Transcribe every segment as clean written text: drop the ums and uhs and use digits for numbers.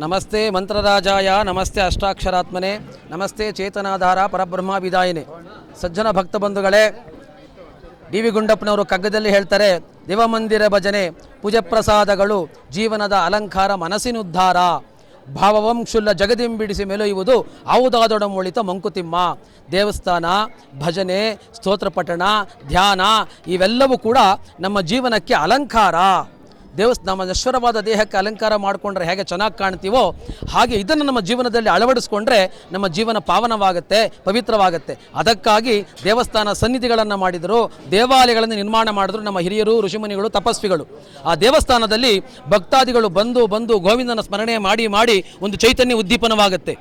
ನಮಸ್ತೆ ಮಂತ್ರರಾಜಾಯ ನಮಸ್ತೆ ಅಷ್ಟಾಕ್ಷರಾತ್ಮನೆ ನಮಸ್ತೆ ಚೇತನಾಧಾರ ಪರಬ್ರಹ್ಮ ವಿದಾಯಿನಿ. ಸಜ್ಜನ ಭಕ್ತ ಬಂಧುಗಳೇ, ಡಿ ವಿ ಗುಂಡಪ್ಪನವರು ಕಗ್ಗದಲ್ಲಿ ಹೇಳ್ತಾರೆ, ದೇವಮಂದಿರ ಭಜನೆ ಪೂಜೆ ಪ್ರಸಾದಗಳು ಜೀವನದ ಅಲಂಕಾರ ಮನಸ್ಸಿನುದ್ಧಾರ, ಭಾವವಂಶುಲ್ಲ ಜಗದಿಂಬಿಡಿಸಿ ಮೆಲುಯುವುದು ಆವುದಾದೊಡಮೊಳಿತ ಮಂಕುತಿಮ್ಮ. ದೇವಸ್ಥಾನ, ಭಜನೆ, ಸ್ತೋತ್ರ ಪಠಣ, ಧ್ಯಾನ ಇವೆಲ್ಲವೂ ಕೂಡ ನಮ್ಮ ಜೀವನಕ್ಕೆ ಅಲಂಕಾರ. ನಮ್ಮ ನಶ್ವರವಾದ ದೇಹಕ್ಕೆ ಅಲಂಕಾರ ಮಾಡಿಕೊಂಡ್ರೆ ಹೇಗೆ ಚೆನ್ನಾಗಿ ಕಾಣ್ತೀವೋ ಹಾಗೆ ಇದನ್ನು ನಮ್ಮ ಜೀವನದಲ್ಲಿ ಅಳವಡಿಸ್ಕೊಂಡ್ರೆ ನಮ್ಮ ಜೀವನ ಪಾವನವಾಗುತ್ತೆ, ಪವಿತ್ರವಾಗುತ್ತೆ. ಅದಕ್ಕಾಗಿ ದೇವಸ್ಥಾನ ಸನ್ನಿಧಿಗಳನ್ನು ಮಾಡಿದರು, ದೇವಾಲಯಗಳನ್ನು ನಿರ್ಮಾಣ ಮಾಡಿದ್ರು ನಮ್ಮ ಹಿರಿಯರು, ಋಷಿಮುನಿಗಳು, ತಪಸ್ವಿಗಳು. ಆ ದೇವಸ್ಥಾನದಲ್ಲಿ ಭಕ್ತಾದಿಗಳು ಬಂದು ಗೋವಿಂದನ ಸ್ಮರಣೆ ಮಾಡಿ ಒಂದು ಚೈತನ್ಯ ಉದ್ದೀಪನವಾಗುತ್ತೆ.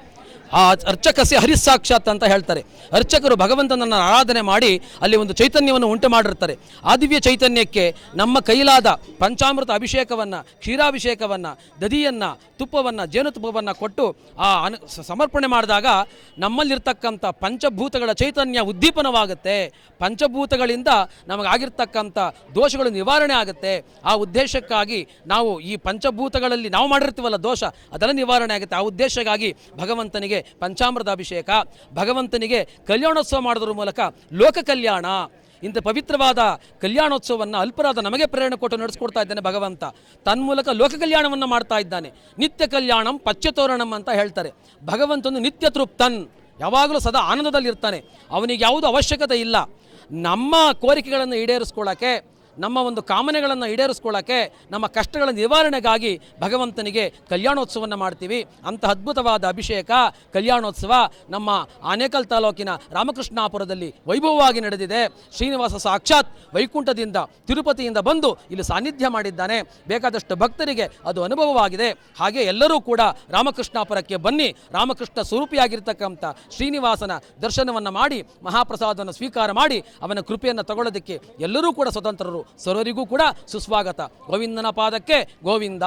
ಆ ಅರ್ಚಕಸ್ಯ ಹರಿಸ್ಸಾಕ್ಷಾತ್ ಅಂತ ಹೇಳ್ತಾರೆ. ಅರ್ಚಕರು ಭಗವಂತನನ್ನು ಆರಾಧನೆ ಮಾಡಿ ಅಲ್ಲಿ ಒಂದು ಚೈತನ್ಯವನ್ನು ಉಂಟು ಮಾಡಿರ್ತಾರೆ. ಆ ದಿವ್ಯ ಚೈತನ್ಯಕ್ಕೆ ನಮ್ಮ ಕೈಲಾದ ಪಂಚಾಮೃತ ಅಭಿಷೇಕವನ್ನು, ಕ್ಷೀರಾಭಿಷೇಕವನ್ನು, ದಧಿಯನ್ನು, ತುಪ್ಪವನ್ನು, ಜೇನುತುಪ್ಪವನ್ನು ಕೊಟ್ಟು ಸಮರ್ಪಣೆ ಮಾಡಿದಾಗ ನಮ್ಮಲ್ಲಿರ್ತಕ್ಕಂಥ ಪಂಚಭೂತಗಳ ಚೈತನ್ಯ ಉದ್ದೀಪನವಾಗುತ್ತೆ. ಪಂಚಭೂತಗಳಿಂದ ನಮಗಾಗಿರ್ತಕ್ಕಂಥ ದೋಷಗಳು ನಿವಾರಣೆ ಆಗುತ್ತೆ. ಆ ಉದ್ದೇಶಕ್ಕಾಗಿ ನಾವು ಈ ಪಂಚಭೂತಗಳಲ್ಲಿ ನಾವು ಮಾಡಿರ್ತೀವಲ್ಲ ದೋಷ, ಅದೆಲ್ಲ ನಿವಾರಣೆ ಆಗುತ್ತೆ. ಆ ಉದ್ದೇಶಕ್ಕಾಗಿ ಭಗವಂತನಿಗೆ ಪಂಚಾಮೃತ ಅಭಿಷೇಕ, ಭಗವಂತನಿಗೆ ಕಲ್ಯಾಣೋತ್ಸವ ಮಾಡೋದ್ರ ಮೂಲಕ ಲೋಕ ಕಲ್ಯಾಣ, ಇಂಥ ಪವಿತ್ರವಾದ ಕಲ್ಯಾಣೋತ್ಸವವನ್ನು ಅಲ್ಪರಾದ ನಮಗೆ ಪ್ರೇರಣೆ ಕೊಟ್ಟು ನಡೆಸ್ಕೊಡ್ತಾ ಇದ್ದಾನೆ ಭಗವಂತ. ತನ್ಮೂಲಕ ಲೋಕ ಕಲ್ಯಾಣವನ್ನು ಮಾಡ್ತಾ ಇದ್ದಾನೆ. ನಿತ್ಯ ಕಲ್ಯಾಣಂ ಪಚ್ಚತೋರಣಂ ಅಂತ ಹೇಳ್ತಾರೆ. ಭಗವಂತನು ನಿತ್ಯ ತೃಪ್ತನ್, ಯಾವಾಗಲೂ ಸದಾ ಆನಂದದಲ್ಲಿರ್ತಾನೆ. ಅವನಿಗೆ ಯಾವುದೂ ಅವಶ್ಯಕತೆ ಇಲ್ಲ. ನಮ್ಮ ಕೋರಿಕೆಗಳನ್ನು ಈಡೇರಿಸ್ಕೊಳ್ಳೋಕ್ಕೆ, ನಮ್ಮ ಒಂದು ಕಾಮನೆಗಳನ್ನು ಈಡೇರಿಸ್ಕೊಳ್ಳೋಕ್ಕೆ, ನಮ್ಮ ಕಷ್ಟಗಳ ನಿವಾರಣೆಗಾಗಿ ಭಗವಂತನಿಗೆ ಕಲ್ಯಾಣೋತ್ಸವವನ್ನು ಮಾಡ್ತೀವಿ. ಅಂಥ ಅದ್ಭುತವಾದ ಅಭಿಷೇಕ, ಕಲ್ಯಾಣೋತ್ಸವ ನಮ್ಮ ಆನೇಕಲ್ ತಾಲೂಕಿನ ರಾಮಕೃಷ್ಣಾಪುರದಲ್ಲಿ ವೈಭವವಾಗಿ ನಡೆದಿದೆ. ಶ್ರೀನಿವಾಸ ಸಾಕ್ಷಾತ್ ವೈಕುಂಠದಿಂದ, ತಿರುಪತಿಯಿಂದ ಬಂದು ಇಲ್ಲಿ ಸಾನ್ನಿಧ್ಯ ಮಾಡಿದ್ದಾನೆ. ಬೇಕಾದಷ್ಟು ಭಕ್ತರಿಗೆ ಅದು ಅನುಭವವಾಗಿದೆ. ಹಾಗೆ ಎಲ್ಲರೂ ಕೂಡ ರಾಮಕೃಷ್ಣಾಪುರಕ್ಕೆ ಬನ್ನಿ, ರಾಮಕೃಷ್ಣ ಸ್ವರೂಪಿಯಾಗಿರ್ತಕ್ಕಂಥ ಶ್ರೀನಿವಾಸನ ದರ್ಶನವನ್ನು ಮಾಡಿ ಮಹಾಪ್ರಸಾದವನ್ನು ಸ್ವೀಕಾರ ಮಾಡಿ ಅವನ ಕೃಪೆಯನ್ನು ತಗೊಳ್ಳೋದಕ್ಕೆ ಎಲ್ಲರೂ ಕೂಡ ಸ್ವತಂತ್ರರು. ಸರ್ವರಿಗೂ ಕೂಡ ಸುಸ್ವಾಗತ. ಗೋವಿಂದನ ಪಾದಕ್ಕೆ ಗೋವಿಂದ.